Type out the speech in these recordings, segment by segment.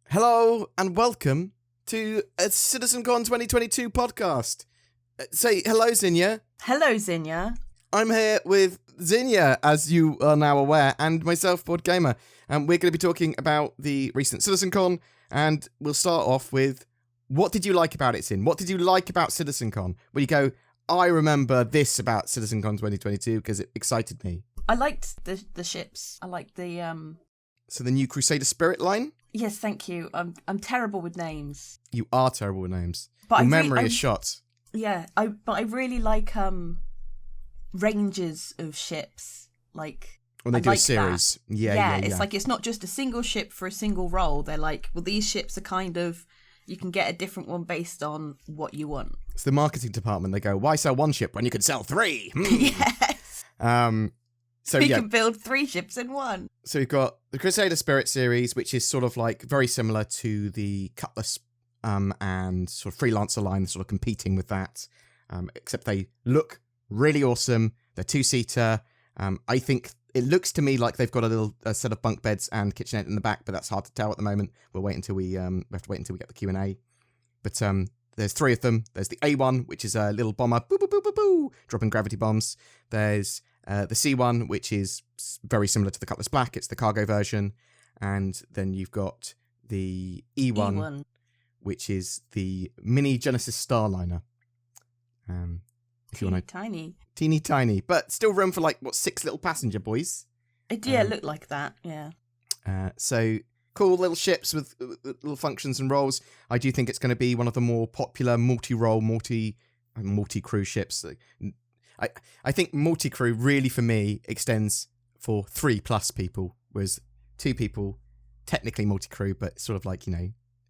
Hello and welcome to a CitizenCon 2022 podcast. Say hello, Zinnia. Hello, Zinnia. I'm here with Zinnia, as you are now aware, and myself, BoredGamer. And we're going to be talking about the recent CitizenCon, and we'll start off with, what did you like about it, Zin? What did you like about CitizenCon? Where you go, I remember this about CitizenCon 2022 because it excited me. I liked the ships. I liked the So the new Crusader Spirit line? Yes, thank you. I'm terrible with names. You are terrible with names. But Your memory is shot. Yeah, but I really like ranges of ships. Like When they do like a series. That. Yeah. It's like it's not just a single ship for a single role. They're like, well, these ships are kind of, you can get a different one based on what you want. It's the marketing department. They go, why sell one ship when you could sell three? Yes. So we can build 3 ships in one. So you've got the Crusader Spirit series, which is sort of like very similar to the Cutlass and sort of Freelancer line, sort of competing with that, except they look really awesome. They're 2-seater. I think it looks to me like they've got a set of bunk beds and kitchenette in the back, but that's hard to tell at the moment. We'll wait until we have to wait until we get the Q&A. But there's 3 of them. There's the A1, which is a little bomber, boo boo boo boo boo, dropping gravity bombs. There's the C1, which is very similar to the Cutlass Black. It's the cargo version. And then you've got the E1, which is the mini Genesis Starliner. If you want tiny. Teeny tiny, but still room for 6 little passenger boys. It looked like that, yeah. So cool little ships with little functions and roles. I do think it's going to be one of the more popular multi-role, multi-crew ships. I think multi-crew really for me extends for 3+ people, whereas 2 people, technically multi-crew, but sort of like, you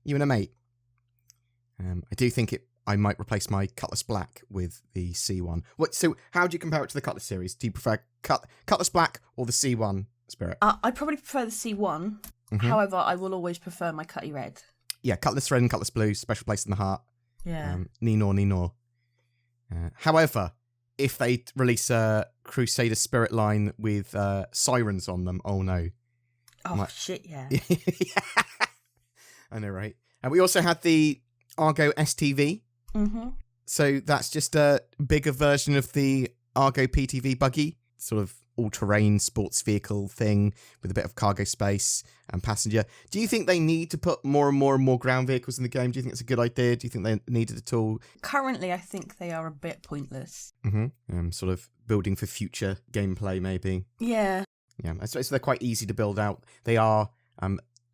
and a mate. I do think I might replace my Cutlass Black with the C1. So how do you compare it to the Cutlass series? Do you prefer Cutlass Black or the C1 Spirit? I probably prefer the C1. Mm-hmm. However, I will always prefer my Cutty Red. Yeah, Cutlass Red and Cutlass Blue, special place in the heart. Yeah. Ni nor. However, if they release a Crusader Spirit line with sirens on them, oh no. Oh, shit, yeah. I know, right? And we also had the Argo STV. Mm-hmm. So that's just a bigger version of the Argo PTV buggy, sort of all-terrain sports vehicle thing with a bit of cargo space and passenger. Do you think they need to put more and more ground vehicles in the game? Do you think it's a good idea? Do you think they need it at all? Currently, I think they are a bit pointless. Mm-hmm. Sort of building for future gameplay, maybe. Yeah. Yeah, so they're quite easy to build out. They are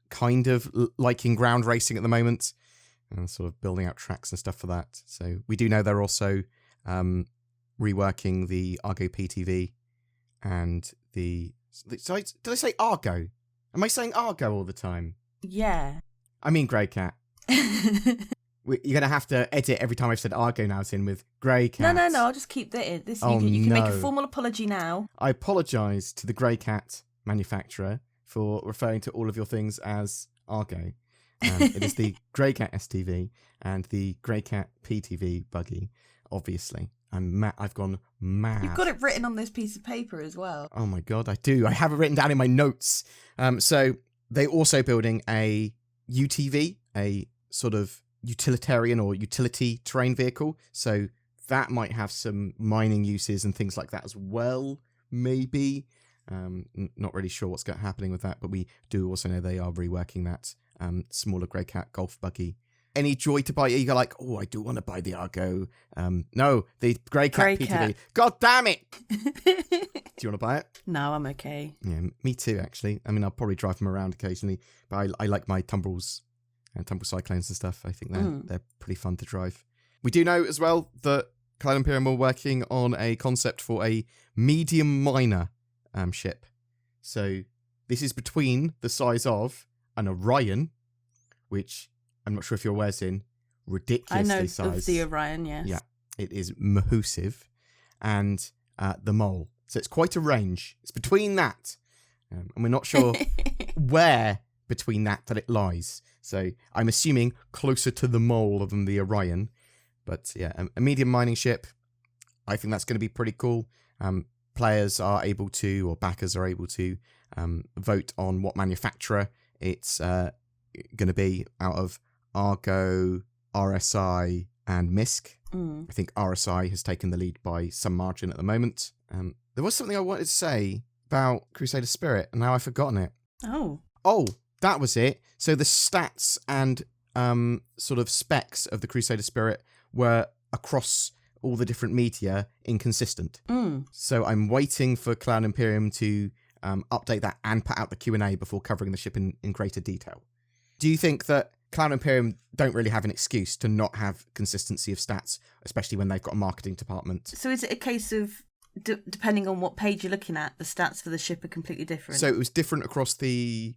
kind of like in ground racing at the moment, and sort of building out tracks and stuff for that. So we do know they're also reworking the Argo PTV and the... Sorry, did I say Argo? Am I saying Argo all the time? Yeah. I mean Grey Cat. You're going to have to edit every time I've said Argo now, it's in with Grey Cat. No, I'll just keep that in. You can make a formal apology now. I apologise to the Grey Cat manufacturer for referring to all of your things as Argo. It is the Grey Cat STV and the Grey Cat PTV buggy, obviously. I've gone mad. You've got it written on this piece of paper as well. Oh my god, I do. I have it written down in my notes. So they're also building a UTV, a sort of utilitarian or utility terrain vehicle. So that might have some mining uses and things like that as well, maybe. Not really sure what's happening with that, but we do also know they are reworking that smaller Grey Cat golf buggy. Any joy to buy it? You go like, oh, I do want to buy the Argo. No, the Grey Cat PTV. God damn it! Do you want to buy it? No, I'm okay. Yeah, me too, actually. I mean, I'll probably drive them around occasionally, but I like my Tumbles and Tumble Cyclones and stuff. I think they're pretty fun to drive. We do know as well that Cloud Imperium are working on a concept for a medium miner ship. So this is between the size of an Orion, which I'm not sure if you're aware, Zin, ridiculously sized. I know of the Orion, yes. Yeah, it is massive. And the Mole. So it's quite a range. It's between that. And we're not sure where between that it lies. So I'm assuming closer to the Mole than the Orion. But yeah, a medium mining ship. I think that's going to be pretty cool. Players are able to, or backers are able to, vote on what manufacturer it's going to be out of Argo, RSI, and MISC. I think RSI has taken the lead by some margin at the moment. There was something I wanted to say about Crusader Spirit, and now I've forgotten it. Oh, that was it. So the stats and sort of specs of the Crusader Spirit were across all the different media inconsistent. So I'm waiting for Cloud Imperium to update that and put out the Q&A before covering the ship in greater detail. Do you think that Cloud Imperium don't really have an excuse to not have consistency of stats, especially when they've got a marketing department? So is it a case of, depending on what page you're looking at, the stats for the ship are completely different? So it was different across the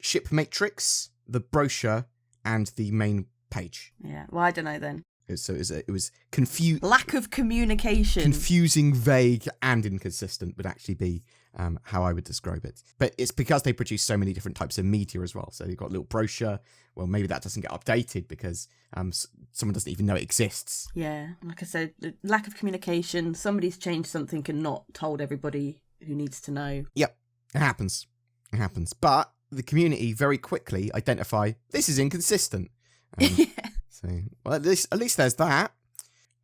ship matrix, the brochure, and the main page. Yeah, well, I don't know then. So it was confusing. Lack of communication. Confusing, vague, and inconsistent would actually be how I would describe it. But it's because they produce so many different types of media as well. So you've got a little brochure. Well, maybe that doesn't get updated because someone doesn't even know it exists. Yeah, like I said, the lack of communication. Somebody's changed something and not told everybody who needs to know. Yep, it happens. It happens. But the community very quickly identify this is inconsistent. So, well, at least there's that.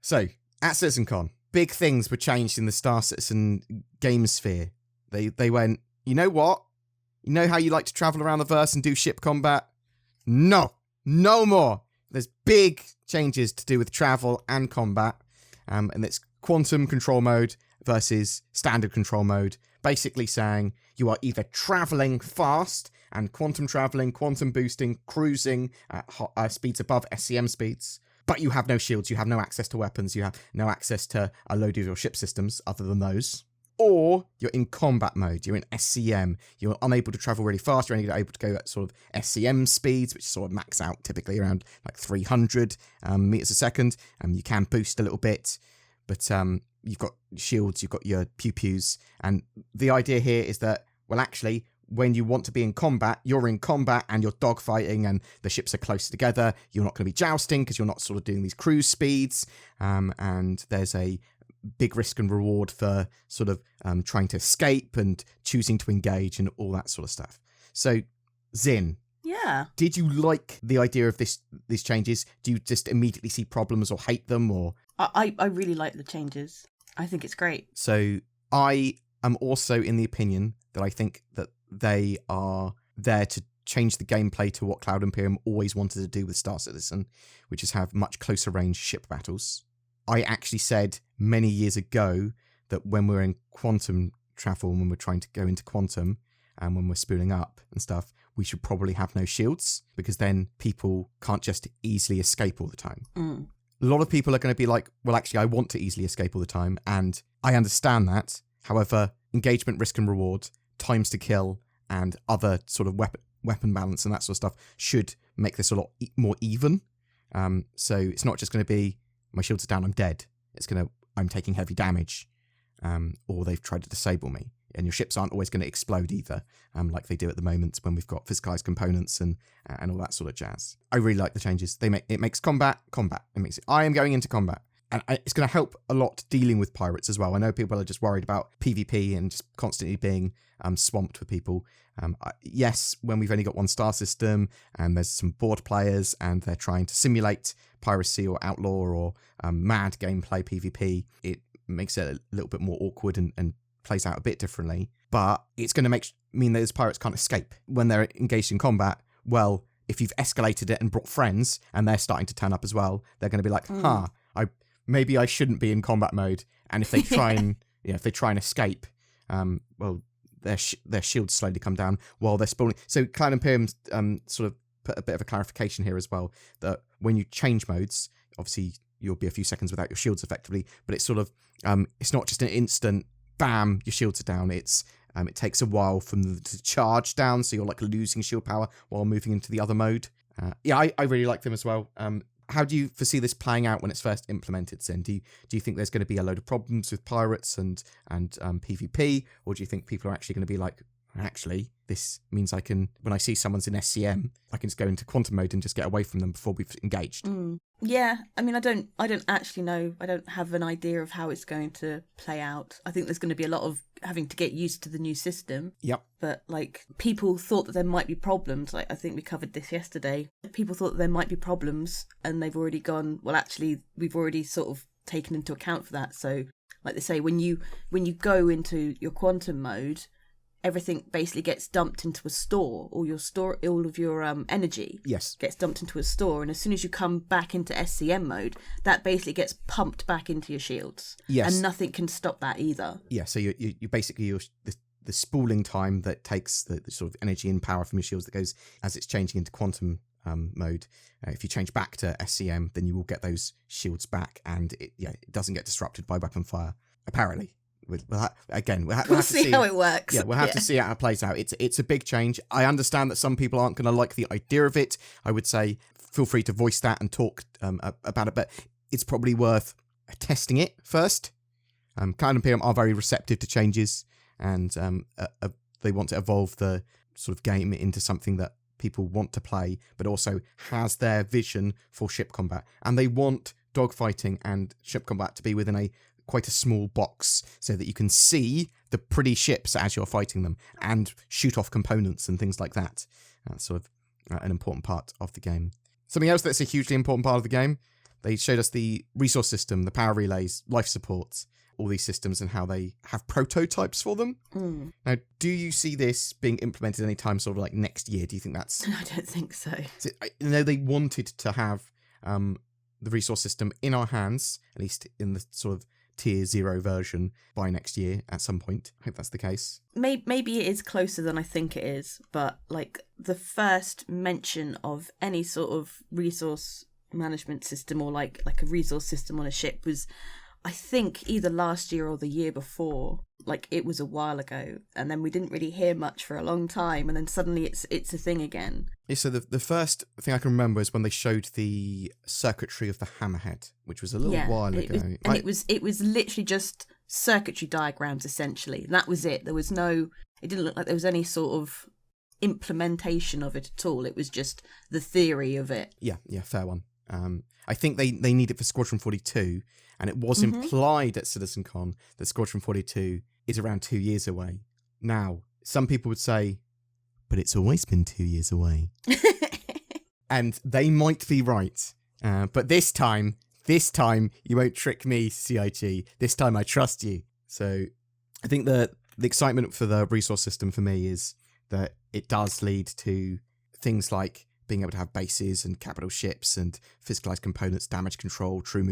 So, at CitizenCon, big things were changed in the Star Citizen game sphere. They went, you know what? You know how you like to travel around the verse and do ship combat? No more. There's big changes to do with travel and combat. And it's quantum control mode versus standard control mode. Basically saying you are either traveling fast and quantum traveling, quantum boosting, cruising at speeds above SCM speeds, but you have no shields, you have no access to weapons, you have no access to a load of your ship systems other than those. Or you're in combat mode, you're in SCM, you're unable to travel really fast, you're only able to go at sort of SCM speeds, which sort of max out typically around like 300 meters a second. You can boost a little bit, but you've got shields, you've got your pew-pews, and the idea here is that, well, actually, when you want to be in combat, you're in combat and you're dogfighting and the ships are close together. You're not going to be jousting because you're not sort of doing these cruise speeds. And there's a big risk and reward for sort of trying to escape and choosing to engage and all that sort of stuff. So, Zin. Yeah. Did you like the idea of these changes? Do you just immediately see problems or hate them? Or I really like the changes. I think it's great. So I am also in the opinion that I think that they are there to change the gameplay to what Cloud Imperium always wanted to do with Star Citizen, which is have much closer range ship battles. I actually said many years ago that when we're in quantum travel, when we're trying to go into quantum, and when we're spooling up and stuff, we should probably have no shields, because then people can't just easily escape all the time. A lot of people are going to be like, well, actually, I want to easily escape all the time, and I understand that. However, engagement, risk and reward, times to kill, and other sort of weapon balance and that sort of stuff should make this a lot more even. So it's not just going to be, my shields are down, I'm dead. It's going to, I'm taking heavy damage, or they've tried to disable me. And your ships aren't always going to explode either, like they do at the moment when we've got physicalized components and all that sort of jazz. I really like the changes. It makes combat. It makes it, I am going into combat. And it's going to help a lot dealing with pirates as well. I know people are just worried about PvP and just constantly being swamped with people. Yes, when we've only got one star system and there's some board players and they're trying to simulate piracy or outlaw or mad gameplay PvP, it makes it a little bit more awkward and plays out a bit differently. But it's going to mean those pirates can't escape. When they're engaged in combat, well, if you've escalated it and brought friends and they're starting to turn up as well, they're going to be like, maybe I shouldn't be in combat mode. And if they try and escape, well, their shields slowly come down while they're spawning. So Cloud Imperium sort of put a bit of a clarification here as well, that when you change modes, obviously you'll be a few seconds without your shields effectively, but it's sort of it's not just an instant bam, your shields are down. It's it takes a while for them to charge down, so you're like losing shield power while moving into the other mode. I really like them as well. How do you foresee this playing out when it's first implemented, Sin? Do you think there's going to be a load of problems with pirates and PvP, or do you think people are actually going to be like, actually, this means I can, when I see someone's in SCM, I can just go into quantum mode and just get away from them before we've engaged. Yeah, I mean, I don't actually know. I don't have an idea of how it's going to play out. I think there's going to be a lot of having to get used to the new system. Yep. But, like, people thought that there might be problems. Like, I think we covered this yesterday. People thought that there might be problems, and they've already gone, well, actually, we've already sort of taken into account for that. So, like they say, when you go into your quantum mode, everything basically gets dumped into a store, all of your energy gets dumped into a store, and as soon as you come back into SCM mode, that basically gets pumped back into your shields. Yes. And nothing can stop that either. Yeah, so you basically, the spooling time that takes the sort of energy and power from your shields that goes as it's changing into quantum mode. If you change back to SCM, then you will get those shields back, and it doesn't get disrupted by weapon fire, apparently. We'll have to see how it works. Yeah, we'll have to see how it plays out. It's a big change. I understand that some people aren't going to like the idea of it. I would say feel free to voice that and talk about it, but it's probably worth testing it first. Cloud Imperium are very receptive to changes, and they want to evolve the sort of game into something that people want to play, but also has their vision for ship combat. And they want dogfighting and ship combat to be within quite a small box so that you can see the pretty ships as you're fighting them and shoot off components and things like that. That's sort of an important part of the game. Something else that's a hugely important part of the game, they showed us the resource system, the power relays, life support, all these systems and how they have prototypes for them. Now, do you see this being implemented anytime sort of like next year? Do you think that's... I don't think so. They wanted to have the resource system in our hands, at least in the sort of tier 0 version by next year at some point. I hope that's the case. Maybe it is closer than I think it is, but like the first mention of any sort of resource management system or like a resource system on a ship was, I think, either last year or the year before. Like, it was a while ago, and then we didn't really hear much for a long time, and then suddenly it's a thing again. Yeah, so the first thing I can remember is when they showed the circuitry of the hammerhead, which was a little while ago. It was literally just circuitry diagrams, essentially. And that was it. There was it didn't look like there was any sort of implementation of it at all. It was just the theory of it. Yeah, fair one. I think they need it for Squadron 42, and it was implied at CitizenCon that Squadron 42 is around 2 years away. Now, some people would say, but it's always been 2 years away. And they might be right. But this time, you won't trick me, CIG. This time I trust you. So I think the excitement for the resource system for me is that it does lead to things like being able to have bases and capital ships and physicalized components, damage control, true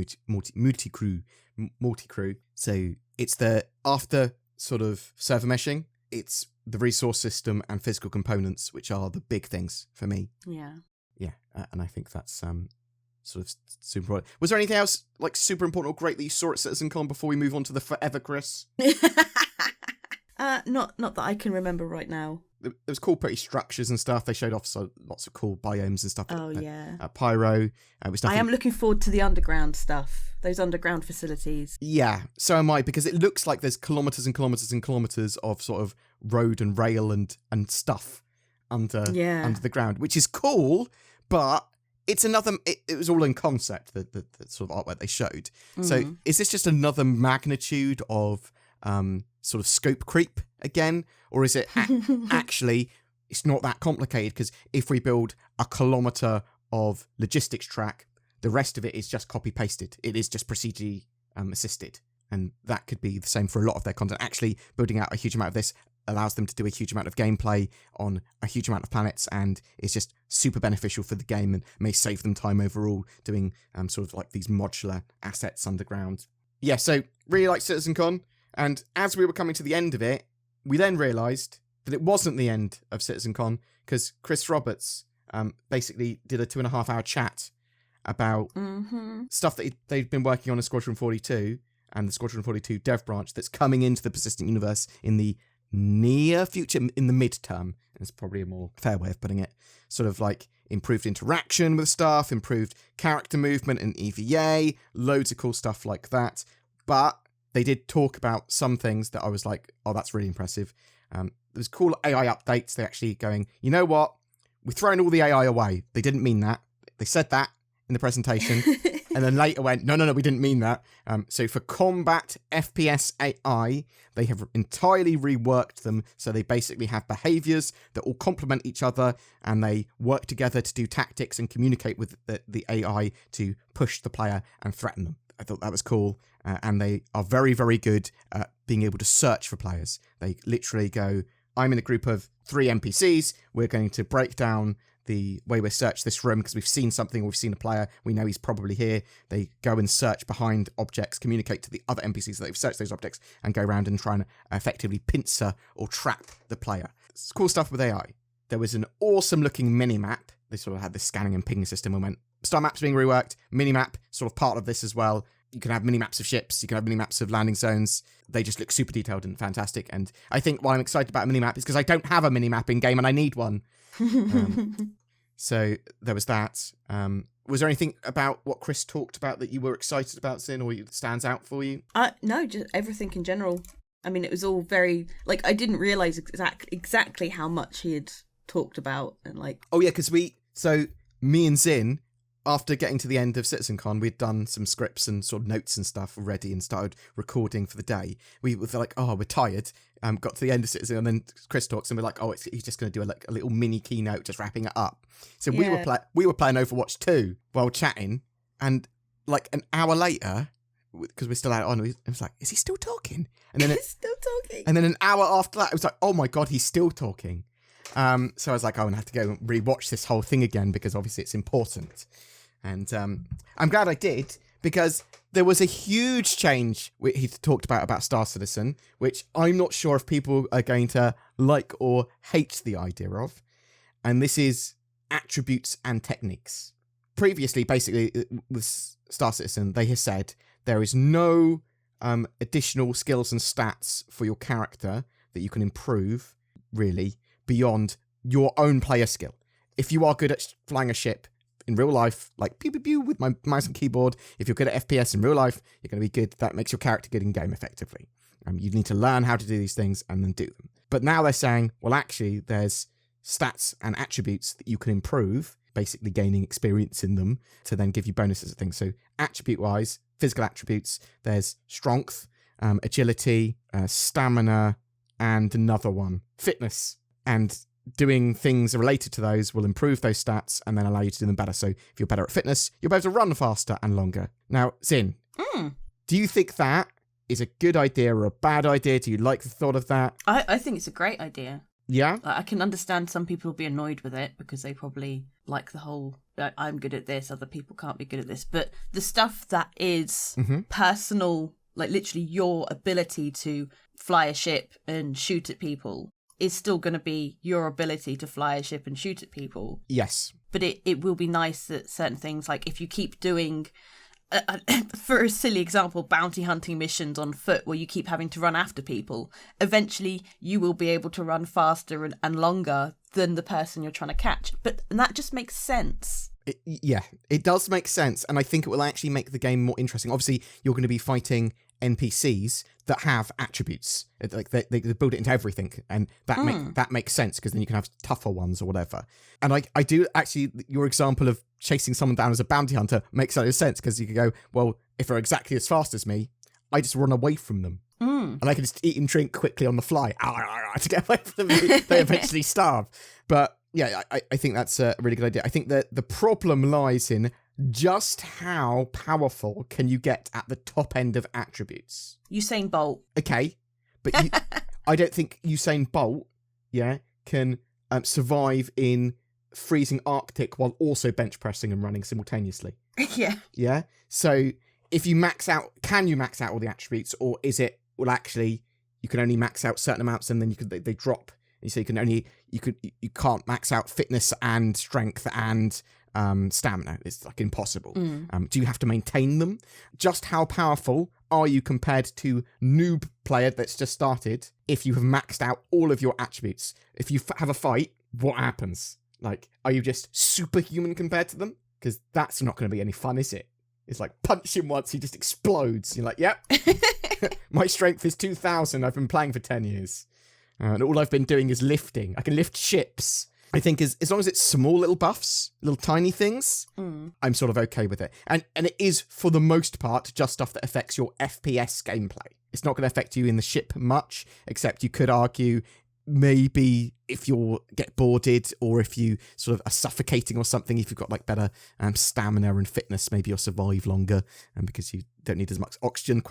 multi-crew. So it's after sort of server meshing, it's the resource system and physical components, which are the big things for me. Yeah. Yeah, and I think that's sort of super important. Was there anything else like super important or great that you saw at CitizenCon before we move on to the forever Chris? Not that I can remember right now. There was cool pretty structures and stuff. They showed off lots of cool biomes and stuff. At Pyro. I am looking forward to the underground stuff. Those underground facilities. Yeah, so am I, because it looks like there's kilometres and kilometres and kilometres of sort of road and rail and stuff under the ground, which is cool, but it's another... It was all in concept, the sort of artwork they showed. So is this just another magnitude of sort of scope creep again? Or is it actually, it's not that complicated, because if we build a kilometre of logistics track, the rest of it is just copy-pasted. It is just procedurally assisted. And that could be the same for a lot of their content. Actually, building out a huge amount of this allows them to do a huge amount of gameplay on a huge amount of planets, and it's just super beneficial for the game and may save them time overall doing sort of like these modular assets underground. Yeah, so really like CitizenCon. And as we were coming to the end of it, we then realised that it wasn't the end of CitizenCon, because Chris Roberts basically did a 2.5-hour chat about stuff that they'd been working on in Squadron 42 and the Squadron 42 dev branch that's coming into the persistent universe in the near future, in the midterm. It's probably a more fair way of putting it. Sort of like improved interaction with staff, improved character movement and EVA, loads of cool stuff like that. But they did talk about some things that I was like, oh, that's really impressive. There's cool AI updates. They're actually going, you know what? We're throwing all the AI away. They didn't mean that. They said that in the presentation. And then later went, no, we didn't mean that. So for combat FPS AI, they have entirely reworked them. So they basically have behaviors that all complement each other, and they work together to do tactics and communicate with the AI to push the player and threaten them. I thought that was cool. And they are very, very good at being able to search for players. They literally go, I'm in a group of 3 NPCs. We're going to break down the way we search this room because we've seen something, we've seen a player, we know he's probably here. They go and search behind objects, communicate to the other NPCs that they've searched those objects, and go around and try and effectively pincer or trap the player. It's cool stuff with AI. There was an awesome looking mini-map. They sort of had this scanning and pinging system and went, star maps being reworked, mini-map, sort of part of this as well. You can have mini-maps of ships, you can have mini-maps of landing zones. They just look super detailed and fantastic. And I think why I'm excited about a mini-map is because I don't have a mini-map in game and I need one. So there was that. Was there anything about what Chris talked about that you were excited about, Zin, or that stands out for you? No, just everything in general. I mean, it was all very, like, I didn't realise exactly how much he had talked about. And like, oh yeah, because me and Zin, after getting to the end of CitizenCon, we'd done some scripts and sort of notes and stuff already and started recording for the day. We were like, oh, we're tired. Got to the end of Citizen, and then Chris talks, and we're like, oh, he's just going to do a little mini keynote, just wrapping it up. So we were playing Overwatch 2 while chatting, and like an hour later, because we're still out on, it was like, is he still talking? And then he's still talking. And then an hour after that, it was like, oh my god, he's still talking. So I was like, I'm going to have to go and rewatch this whole thing again because obviously it's important. And I'm glad I did, because there was a huge change he talked about Star Citizen, which I'm not sure if people are going to like or hate the idea of. And this is attributes and techniques. Previously, basically, with Star Citizen, they have said there is no additional skills and stats for your character that you can improve, really, beyond your own player skill. If you are good at flying a ship in real life, like pew pew pew with my mouse and keyboard, if you're good at FPS in real life, you're going to be good. That makes your character good in game effectively. You need to learn how to do these things and then do them. But now they're saying, well, actually, there's stats and attributes that you can improve, basically gaining experience in them to then give you bonuses and things. So attribute-wise, physical attributes, there's strength, agility, stamina, and another one, fitness. And doing things related to those will improve those stats and then allow you to do them better. So if you're better at fitness, you'll be able to run faster and longer. Now, Zin, do you think that is a good idea or a bad idea? Do you like the thought of that? I think it's a great idea. Yeah? I can understand some people will be annoyed with it because they probably like the whole, I'm good at this, other people can't be good at this. But the stuff that is personal, like literally your ability to fly a ship and shoot at people, is still going to be your ability to fly a ship and shoot at people. Yes. But it will be nice that certain things, like if you keep doing, for a silly example, bounty hunting missions on foot where you keep having to run after people, eventually you will be able to run faster and longer than the person you're trying to catch. And that just makes sense. It does make sense. And I think it will actually make the game more interesting. Obviously, you're going to be fighting NPCs that have attributes, like they build it into everything, and that makes sense because then you can have tougher ones or whatever. And I do actually, your example of chasing someone down as a bounty hunter makes a lot of sense because you could go, well, if they're exactly as fast as me, I just run away from them, and I can just eat and drink quickly on the fly to get away from them. They eventually starve. But yeah, I think that's a really good idea. I think that the problem lies in just how powerful can you get at the top end of attributes? Usain Bolt. Okay, but I don't think Usain Bolt, can survive in freezing Arctic while also bench pressing and running simultaneously. Yeah. Yeah. So if you max out, can you max out all the attributes, or is it, well, actually, you can only max out certain amounts and then they drop. And so you can't max out fitness and strength and stamina. It's like impossible. Do you have to maintain them? Just how powerful are you compared to noob player that's just started if you have maxed out all of your attributes? If you have a fight, what happens? Like, are you just superhuman compared to them? Because that's not going to be any fun, is it? It's like, punch him once, he just explodes. You're like, yep. My strength is 2,000. I've been playing for 10 years. And all I've been doing is lifting. I can lift ships. I think as long as it's small little buffs, little tiny things, I'm sort of okay with it. And it is, for the most part, just stuff that affects your FPS gameplay. It's not going to affect you in the ship much, except you could argue maybe if you get boarded or if you sort of are suffocating or something, if you've got like better stamina and fitness, maybe you'll survive longer because you don't need as much oxygen, ?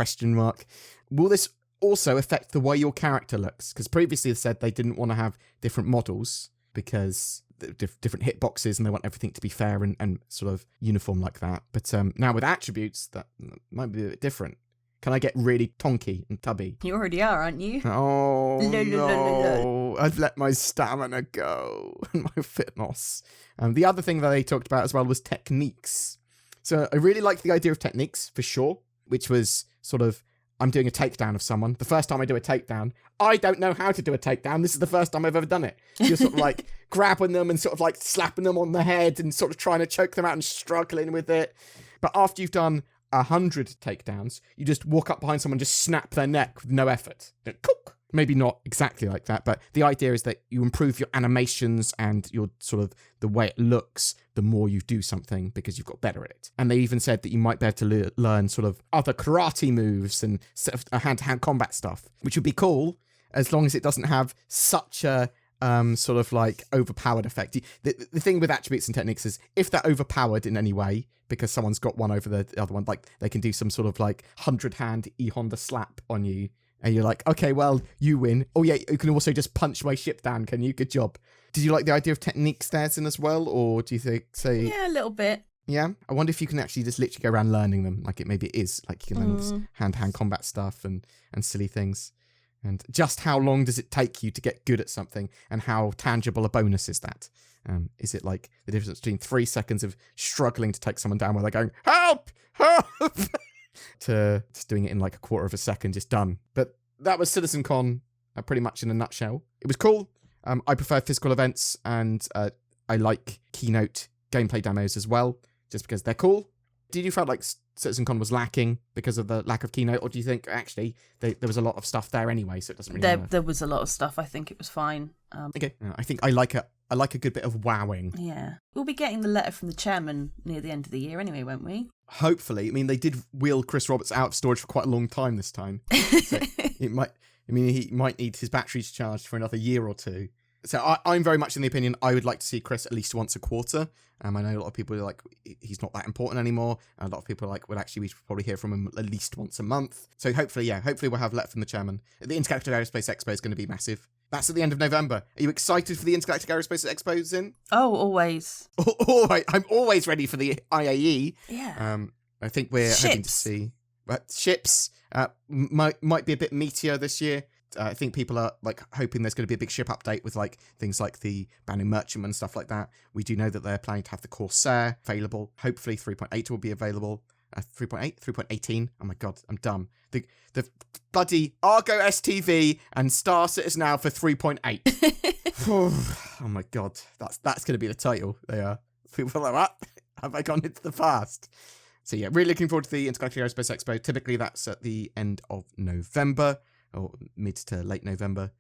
Will this also affect the way your character looks? Because previously they said they didn't want to have different models because different hitboxes and they want everything to be fair and sort of uniform like that. But now with attributes, that might be a bit different. Can I get really tonky and tubby? You already are, aren't you? Oh, no. I've let my stamina go and my fitness. The other thing that they talked about as well was techniques. So I really like the idea of techniques, for sure, which was sort of, I'm doing a takedown of someone. The first time I do a takedown, I don't know how to do a takedown. This is the first time I've ever done it. You're sort of like grabbing them and sort of like slapping them on the head and sort of trying to choke them out and struggling with it. But after you've done 100 takedowns, you just walk up behind someone, just snap their neck with no effort. Maybe not exactly like that, but the idea is that you improve your animations and your sort of the way it looks the more you do something because you've got better at it. And they even said that you might be able to learn sort of other karate moves and hand-to-hand combat stuff, which would be cool as long as it doesn't have such a sort of like overpowered effect. The thing with attributes and techniques is if they're overpowered in any way because someone's got one over the other one, like they can do some sort of like 100-hand E-Honda slap on you and you're like, okay, well, you win. Oh yeah, you can also just punch my ship down, can you? Good job. Did you like the idea of techniques there as well, or do you say... Yeah, a little bit. Yeah? I wonder if you can actually just literally go around learning them, like maybe it is, like you can learn all this hand-to-hand combat stuff and silly things. And just how long does it take you to get good at something, and how tangible a bonus is that? Is it like the difference between 3 seconds of struggling to take someone down where they're going, help, help, to just doing it in like a quarter of a second, just done. But that was CitizenCon pretty much in a nutshell. It was cool. I prefer physical events, and I like keynote gameplay demos as well, just because they're cool. Did you feel like CitizenCon was lacking because of the lack of keynote, or do you think actually there was a lot of stuff there anyway, so it doesn't really matter? There was a lot of stuff. I think it was fine. Okay, I think I like a good bit of wowing. Yeah, we'll be getting the letter from the chairman near the end of the year anyway, won't we? Hopefully. I mean, they did wheel Chris Roberts out of storage for quite a long time this time. So he might need his batteries charged for another year or two. So I'm very much in the opinion I would like to see Chris at least once a quarter. I know a lot of people are like, he's not that important anymore. A lot of people are like, well, actually, we should probably hear from him at least once a month. So hopefully we'll have a letter from the chairman. The Intergalactic Aerospace Expo is going to be massive. That's at the end of November. Are you excited for the Intergalactic Aerospace Expo, Zin? Oh, always. I'm always ready for the IAE. Yeah. I think we're hoping to see ships. Might be a bit meatier this year. I think people are like hoping there's going to be a big ship update with like things like the Banning Merchantman and stuff like that. We do know that they're planning to have the Corsair available. Hopefully 3.8 will be available. 3.8? 3.18? Oh my god, I'm dumb. The bloody Argo STV and Star Citizen now for 3.8. Oh my god, that's going to be the title. They are. People are like, what? Have I gone into the past? So yeah, really looking forward to the Intergalactic Aerospace Expo. Typically that's at the end of November, or mid to late November.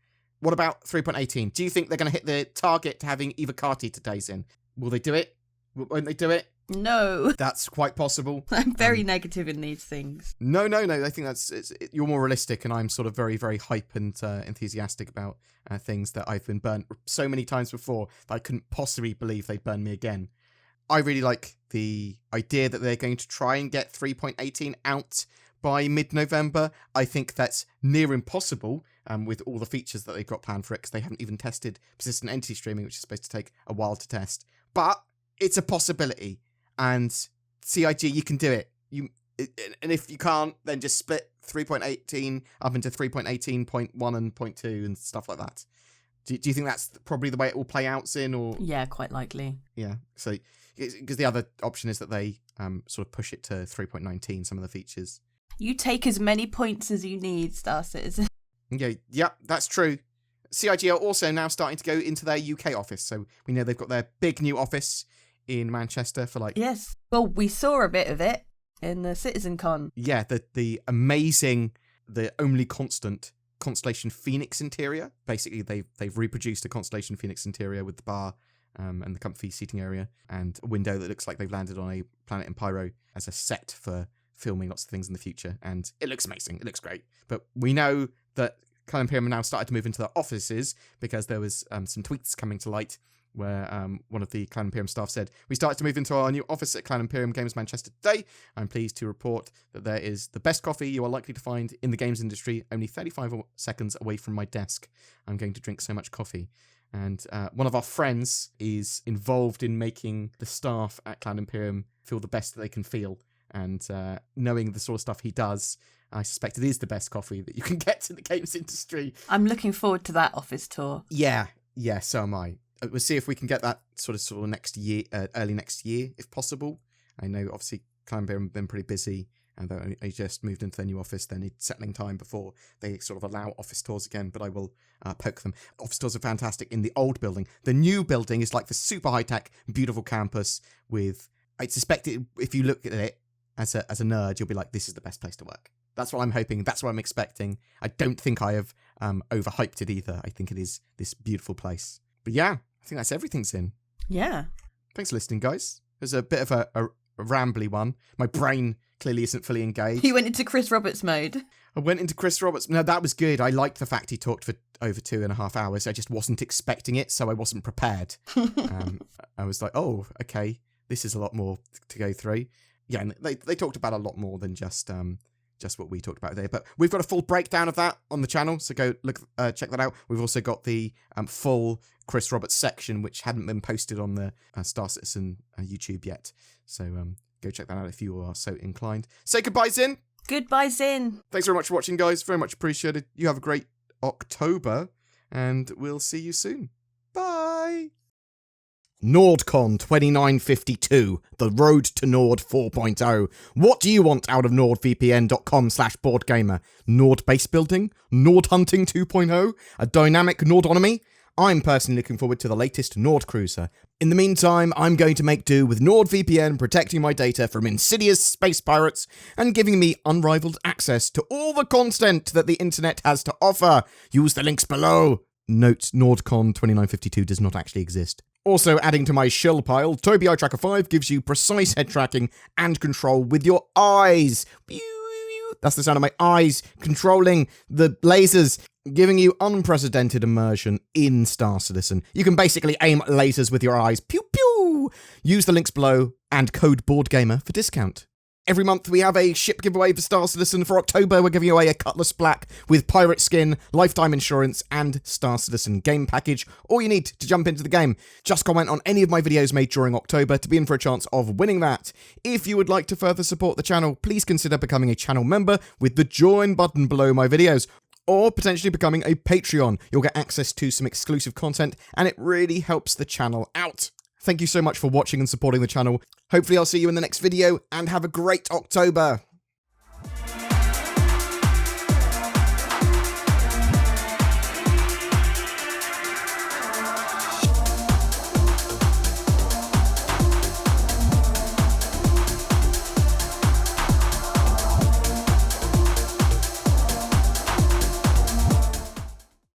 What about 3.18? Do you think they're going to hit the target to having Eva Carty today's in? Will they do it? Won't they do it? No. That's quite possible. I'm very negative in these things. No. I think you're more realistic, and I'm sort of very, very hype and enthusiastic about things that I've been burnt so many times before that I couldn't possibly believe they'd burn me again. I really like the idea that they're going to try and get 3.18 out by mid-November. I think that's near impossible with all the features that they've got planned for it, because they haven't even tested persistent entity streaming, which is supposed to take a while to test. But it's a possibility, and CIG, you can do it. And if you can't, then just split 3.18 up into 3.18.1 and 0.2 and stuff like that. Do you think that's probably the way it will play out, Zin? Or yeah, quite likely. Yeah, so because the other option is that they sort of push it to 3.19, some of the features. You take as many points as you need, Star Citizen. Yeah, that's true. CIG are also now starting to go into their UK office, so we know they've got their big new office in Manchester for like... Yes. Well, we saw a bit of it in the CitizenCon. Yeah, the amazing, the only constant Constellation Phoenix interior. Basically, they've reproduced a Constellation Phoenix interior with the bar and the comfy seating area and a window that looks like they've landed on a planet in Pyro as a set for filming lots of things in the future. And it looks amazing. It looks great. But we know that Cloud Imperium now started to move into their offices because there was some tweets coming to light where one of the Cloud Imperium staff said, "We started to move into our new office at Cloud Imperium Games Manchester today. I'm pleased to report that there is the best coffee you are likely to find in the games industry, only 35 seconds away from my desk. I'm going to drink so much coffee." And one of our friends is involved in making the staff at Cloud Imperium feel the best that they can feel. And knowing the sort of stuff he does, I suspect it is the best coffee that you can get in the games industry. I'm looking forward to that office tour. Yeah, so am I. We'll see if we can get that sort of next year, early next year, if possible. I know, obviously, Cloud Imperium have been pretty busy, and they just moved into their new office. They need settling time before they sort of allow office tours again, but I will poke them. Office tours are fantastic in the old building. The new building is like the super high-tech, beautiful campus with... I suspect if you look at it as a nerd, you'll be like, this is the best place to work. That's what I'm hoping. That's what I'm expecting. I don't think I have overhyped it either. I think it is this beautiful place. But yeah, I think that's everything, Sin. Yeah. Thanks for listening, guys. It was a bit of a rambly one. My brain clearly isn't fully engaged. You went into Chris Roberts mode. I went into Chris Roberts. No, that was good. I liked the fact he talked for over 2.5 hours. I just wasn't expecting it, so I wasn't prepared. I was like, oh, okay, this is a lot more to go through. Yeah, and they talked about a lot more than just what we talked about there. But we've got a full breakdown of that on the channel, so go check that out. We've also got the full Chris Roberts section, which hadn't been posted on the Star Citizen YouTube yet. So go check that out if you are so inclined. Say goodbye, Zin. Goodbye, Zin. Thanks very much for watching, guys. Very much appreciated. You have a great October, and we'll see you soon. Bye. NordCon 2952, the road to Nord 4.0. What do you want out of NordVPN.com/BoredGamer? Nord base building? Nord hunting 2.0? A dynamic Nordonomy? I'm personally looking forward to the latest Nord cruiser. In the meantime, I'm going to make do with NordVPN protecting my data from insidious space pirates and giving me unrivaled access to all the content that the internet has to offer. Use the links below. Note, NordCon 2952 does not actually exist. Also, adding to my shill pile, Tobii Eye Tracker 5 gives you precise head tracking and control with your eyes. That's the sound of my eyes controlling the lasers, giving you unprecedented immersion in Star Citizen. You can basically aim lasers with your eyes. Pew pew! Use the links below and code BoredGamer for discount. Every month we have a ship giveaway for Star Citizen. For October, we're giving away a Cutlass Black with pirate skin, lifetime insurance, and Star Citizen game package. All you need to jump into the game. Just comment on any of my videos made during October to be in for a chance of winning that. If you would like to further support the channel, please consider becoming a channel member with the join button below my videos, or potentially becoming a Patreon. You'll get access to some exclusive content, and it really helps the channel out. Thank you so much for watching and supporting the channel. Hopefully I'll see you in the next video, and have a great October.